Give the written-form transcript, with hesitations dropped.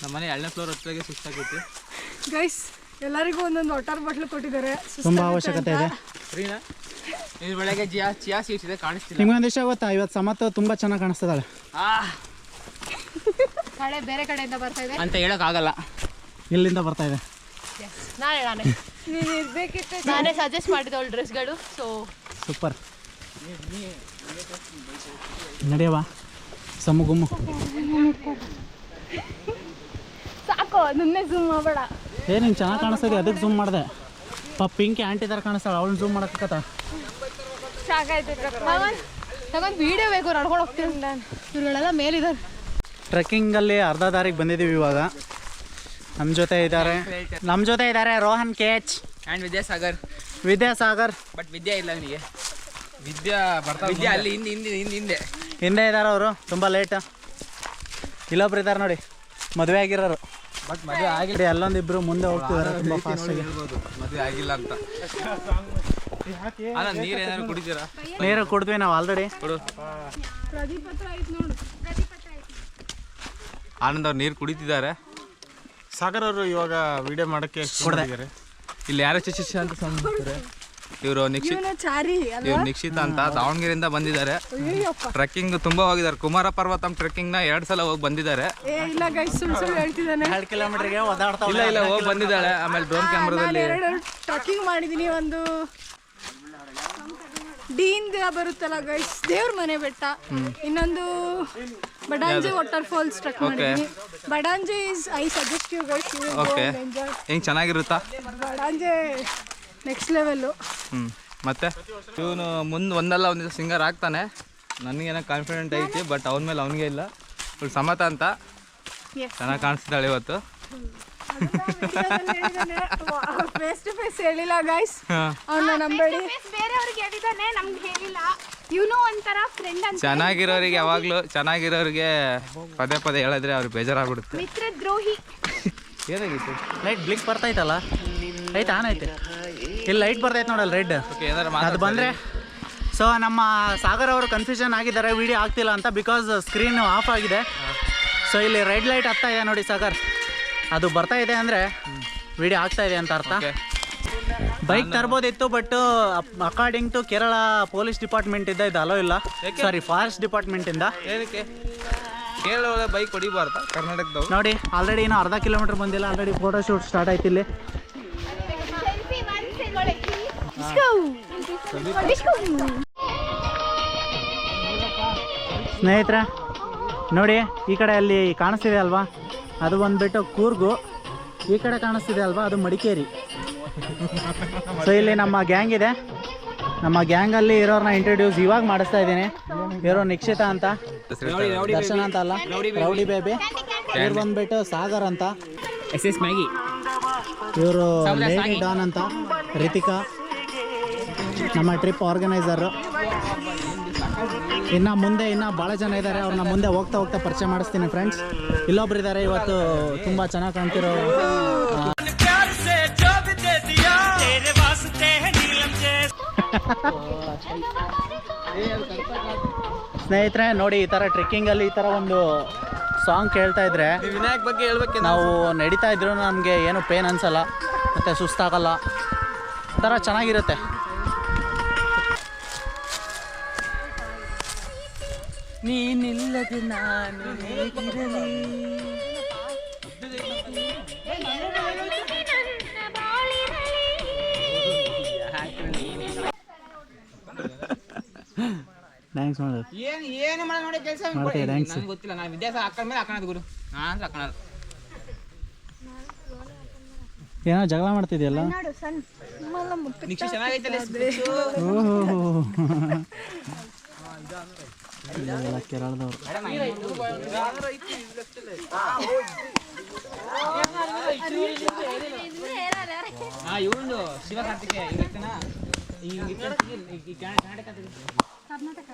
ನಮ್ಮನೆ 2ನೇ ಫ್ಲೋರ್ ಹತ್ತಿಗೆ ಸುಸ್ತಾಗೈತಿ ಗೈಸ್. ಎಲ್ಲರಿಗೂ ಒಂದೊಂದು ವಾಟರ್ ಬಾಟ್ಲು ಕೊಟ್ಟಿದ್ದಾರೆ. ತುಂಬ ಅವಶ್ಯಕತೆ ಇದೆ. ಫ್ರೀನಾ? ಇದು ಬೆಳಗ್ಗೆ ಚಿಯಾ ಸೀಡ್ಸ್ ಇದೆ, ಕಾಣಿಸ್ತಿಲ್ಲ. ನಿಮ್ಗೊಂದು ವಿಷಯ ಗೊತ್ತಾ, ಇವತ್ತು ಸಮತ್ತು ತುಂಬ ಚೆನ್ನಾಗಿ ಕಾಣಿಸ್ತದಾಳೆ. ಮಳೆ ಬೇರೆ ಕಡೆಯಿಂದ ಬರ್ತಾ ಇದೆ ಅಂತ ಹೇಳೋಕ್ಕಾಗಲ್ಲ. ಇಲ್ಲಿಂದ ಬರ್ತಾ ಇದೆ. ನಾನೇ ನೀನು ಇರಬೇಕಿತ್ತು. ನಾನೇ ಸಜೆಸ್ಟ್ ಮಾಡಿದವಳು ಡ್ರೆಸ್ಗಳು. So super. ನಡೆಯವಾ ಸಮಗುಮ್ಮು. ಸಾಕು, ನನ್ನೇ ಝೂಮ್ ಮಾಡಬೇಡ. ನಿಂಗೆ ಚೆನ್ನಾಗಿ ಕಾಣಿಸ್ತದೆ, ಅದಕ್ಕೆ ಝೂಮ್ ಮಾಡಿದೆ. ಪಿಂಕಿ ಆಂಟಿ ಥರ ಕಾಣಿಸ್ತಾಳೆ, ಅವಳು ಝೂಮ್ ಮಾಡಕ್ಕತ್ತ. ತಗೊಂಡು ವೀಡಿಯೋ ಬೇಕು, ನಡ್ಕೊಂಡು ಹೋಗ್ತೀನಿ ನಾನು. ಇವ್ರುಗಳೆಲ್ಲ ಮೇಲಿದ್ದಾರೆ. ಟ್ರೆಕ್ಕಿಂಗಲ್ಲಿ ಅರ್ಧ ದಾರಿಗೆ ಬಂದಿದ್ದೀವಿ ಇವಾಗ. ನಮ್ಮ ಜೊತೆ ಇದ್ದಾರೆ Rohan KH and Vidyasagar. But Vidya ಇಲ್ಲ ಅವನಿಗೆ. ವಿದ್ಯಾ ಅಲ್ಲಿ ಹಿಂದೆ ಇದ್ದಾರೆ ಅವರು, ತುಂಬ ಲೇಟ್. ಇಲ್ಲೊಬ್ರು ಇದ್ದಾರೆ ನೋಡಿ, ಮದುವೆ ಆಗಿರೋರು. ಬಟ್ ಮದುವೆ ಆಗಿಲ್ಲ. ಅಲ್ಲೊಂದಿಬ್ರು ಮುಂದೆ ಹೋಗ್ತಿದ್ದಾರೆ ತುಂಬ ಫಾಸ್ಟಾಗಿ. ಮದುವೆ ಆಗಿಲ್ಲ ಅಂತ. ಅಲ್ಲ, ನೀರು ಏನಾದ್ರು ಕುಡಿತೀರಾ? ನೀರು ಕುಡಿದ್ವಿ ನಾವು ಆಲ್ರೆಡಿ. ಕೊಡು. ಆನಂದ್ ಅವ್ರು ನೀರು ಕುಡಿತಿದ್ದಾರೆ. ಸಾಗರ್ ಅವರು ಇವಾಗ ವಿಡಿಯೋ ಮಾಡೋಕ್ಕೆ ಕೊಡ್ತಿದ್ದಾರೆ. ಇಲ್ಲಿ ಯಾರೋ ಚಿಚಿಚ ಅಂತ ಸಂತಾರೆ. ಇವರು ನಿಕ್ಷಿತ ಅಂತ ದಾವಣಗೆರೆಯಿಂದ ಬಂದಿದ್ದಾರೆ. ಟ್ರೆಕ್ಕಿಂಗ್ ತುಂಬಾ ಹೋಗಿದ್ದಾರೆ. ಕುಮಾರ ಪರ್ವತಂ ಟ್ರೆಕ್ಕಿಂಗ್ನ 2 ಸಲ ಹೋಗಿ ಬಂದಿದ್ದಾರೆ. 2 ಕಿಲೋಮೀಟರ್ಗೆ ಓದಾಡ್ತಾ ಇಲ್ಲ ಹೋಗಿ ಬಂದಿದ್ದಾಳೆ. ಆಮೇಲೆ ಡ್ರೋನ್ ಕ್ಯಾಮ್ರಾದಲ್ಲಿ ಟ್ರೆಕ್ಕಿಂಗ್ ಮಾಡಿದೀನಿ. ಒಂದು ಡೀನ್ದ ಬರುತ್ತಲ್ಲ ಗೈಸ್, ದೇವ್ರ ಮನೆ ಬೆಟ್ಟ. ಇನ್ನೊಂದು ಬಡಾಂಜೆ ವಾಟರ್ ಫಾಲ್ಸ್ ಟ್ರೆಕ್ ಮಾಡಿದೀನಿ. Badanje is I suggest you guys. Okay, ಹೆಂಗ್ ಚೆನ್ನಾಗಿರುತ್ತಾ? Badanje next level. ಮತ್ತೆ ಇವನು ಮುಂದೆ ಒಂದಲ್ಲ ಒಂದು ಸಿಂಗರ್ ಆಗ್ತಾನೆ, ನನಗೇನೋ ಕಾನ್ಫಿಡೆಂಟ್ ಐತಿ. ಬಟ್ ಅವನ ಮೇಲೆ ಅವನಿಗೆ ಇಲ್ಲ. ಇವಳು ಸಮತ ಅಂತ ಚೆನ್ನಾಗಿ ಕಾಣಿಸ್ತಾಳೆ ಇವತ್ತು. ಫೇಸ್ ಟು ಫೇಸ್ ಹೇಳಿಲ್ಲ ಗೈಸ್, ಅವನ್ನ ನಂಬೇಡಿ. ಚೆನ್ನಾಗಿರೋರಿಗೆ ಯಾವಾಗಲೂ ಚೆನ್ನಾಗಿರೋರಿಗೆ ಪದೇ ಪದೇ ಹೇಳಿದ್ರೆ ಅವ್ರಿಗೆ ಬೇಜಾರಾಗ್ಬಿಡುತ್ತೆ. ಮಿತ್ರದ್ರೋಹಿ. ಏನಾಗಿತ್ತು? ಲೈಟ್ ಬ್ಲಿಕ್ ಬರ್ತೈತಲ್ಲ, ಐತೆ ಆನ್ ಐತೆ. ಇಲ್ಲಿ ಲೈಟ್ ಬರ್ತೈತೆ ನೋಡಲ್ಲ, ರೆಡ್. ಅದು ಬಂದರೆ ಸೊ ನಮ್ಮ ಸಾಗರ್ ಅವರು ಕನ್ಫ್ಯೂಷನ್ ಆಗಿದ್ದಾರೆ, ವಿಡಿಯೋ ಆಗ್ತಿಲ್ಲ ಅಂತ. ಬಿಕಾಸ್ ಸ್ಕ್ರೀನ್ ಆಫ್ ಆಗಿದೆ. ಸೊ ಇಲ್ಲಿ ರೆಡ್ ಲೈಟ್ ಹತ್ತಾ ಇದೆ ನೋಡಿ ಸಾಗರ್, ಅದು ಬರ್ತಾ ಇದೆ ಅಂದರೆ ವಿಡಿಯೋ ಆಗ್ತಾ ಇದೆ ಅಂತ ಅರ್ಥ. ಬೈಕ್ ತರ್ಬೋದಿತ್ತು, but according to Kerala police ಡಿಪಾರ್ಟ್ಮೆಂಟಿಂದ ಇದು ಅಲೋ ಇಲ್ಲ. ಸಾರಿ, ಫಾರೆಸ್ಟ್ ಡಿಪಾರ್ಟ್ಮೆಂಟಿಂದ. ಏನಕ್ಕೆ ಕೇರಳ ಬೈಕ್ ಹೊಡಿಬಾರ್ದ ಕರ್ನಾಟಕದವ್ರು? ನೋಡಿ ಆಲ್ರೆಡಿ ಇನ್ನೂ ಅರ್ಧ ಕಿಲೋಮೀಟರ್ ಬಂದಿಲ್ಲ, ಆಲ್ರೆಡಿ ಫೋಟೋ ಶೂಟ್ ಸ್ಟಾರ್ಟ್ ಆಯ್ತು ಇಲ್ಲಿ. ಸ್ನೇಹಿತರೆ ನೋಡಿ, ಈ ಕಡೆ ಅಲ್ಲಿ ಕಾಣಿಸ್ತಿದೆ ಅಲ್ವಾ, ಅದು ಬಂದುಬಿಟ್ಟು ಕೂರ್ಗು. ಈ ಕಡೆ ಕಾಣಿಸ್ತಿದೆ ಅಲ್ವಾ, ಅದು ಮಡಿಕೇರಿ. ಸೊ ಇಲ್ಲಿ ನಮ್ಮ ಗ್ಯಾಂಗ್ ಇದೆ. ನಮ್ಮ ಗ್ಯಾಂಗಲ್ಲಿ ಇರೋರನ್ನ ಇಂಟ್ರೊಡ್ಯೂಸ್ ಇವಾಗ ಮಾಡಿಸ್ತಾ ಇದ್ದೀನಿ. ಇರೋ ನಿಕ್ಷಿತ ಅಂತ, ದರ್ಶನ ಅಂತ ಅಲ್ಲ, ರೌಡಿ ಬೇಬಿ. ಇವ್ರು ಬಂದ್ಬಿಟ್ಟು ಸಾಗರ್ ಅಂತ, ಮ್ಯಾಗಿ. ಇವರು ಲೇಡಿ ಡಾನ್ ಅಂತ, ರಿತಿಕಾ ನಮ್ಮ ಟ್ರಿಪ್ ಆರ್ಗನೈಸರು. ಇನ್ನು ಮುಂದೆ ಭಾಳ ಜನ ಇದ್ದಾರೆ, ಅವ್ರನ್ನ ಮುಂದೆ ಹೋಗ್ತಾ ಹೋಗ್ತಾ ಪರಿಚಯ ಮಾಡಿಸ್ತೀನಿ ಫ್ರೆಂಡ್ಸ್. ಇಲ್ಲೊಬ್ರು ಇದ್ದಾರೆ ಇವತ್ತು ತುಂಬ ಚೆನ್ನಾಗಿ ಕಾಣ್ತಿರೋ. ಸ್ನೇಹಿತರೆ ನೋಡಿ, ಈ ಥರ ಟ್ರೆಕ್ಕಿಂಗಲ್ಲಿ ಈ ಥರ ಒಂದು ಸಾಂಗ್ ಕೇಳ್ತಾ ಇದ್ರೆ ವಿನಾಯಕ್ ಬಗ್ಗೆ ಹೇಳ್ಬೇಕು. ನಾವು ನಡೀತಾ ಇದ್ರು ನಮಗೆ ಏನು ಪೇನ್ ಅನ್ಸಲ್ಲ, ಮತ್ತು ಸುಸ್ತಾಗಲ್ಲ, ಥರ ಚೆನ್ನಾಗಿರುತ್ತೆ. ನೀನಿಲ್ಲದೆ ನಾನು ಹೇಗಿರಲಿ. ಥ್ಯಾಂಕ್ಸ್ ಮಾಡೋದು. ಏನು ಮಾಡೋದು ನೋಡಿ ಕೆಲಸ ಥ್ಯಾಂಕ್ಸ್. ನನಗೆ ಗೊತ್ತಿಲ್ಲ. ನಾನು ವಿದ್ಯಾಸ ಹಾಕೊಂಡ ಮೇಲೆ ಹಾಕೋದು ಗುರು. ನಾನು ಹಾಕೋದು. ಏನೋ ಜಗಳ ಮಾಡ್ತಿದ್ಯಲ್ಲ. ನಿಕ್ಷಿ ಚೆನ್ನಾಗೈತಲ್ಲ. ಇಲ್ಲ ಕೇರಳದವ್ರು. ಇವನು ಶಿವಕಾರ್ತಿಕೆ ಕರ್ನಾಟಕ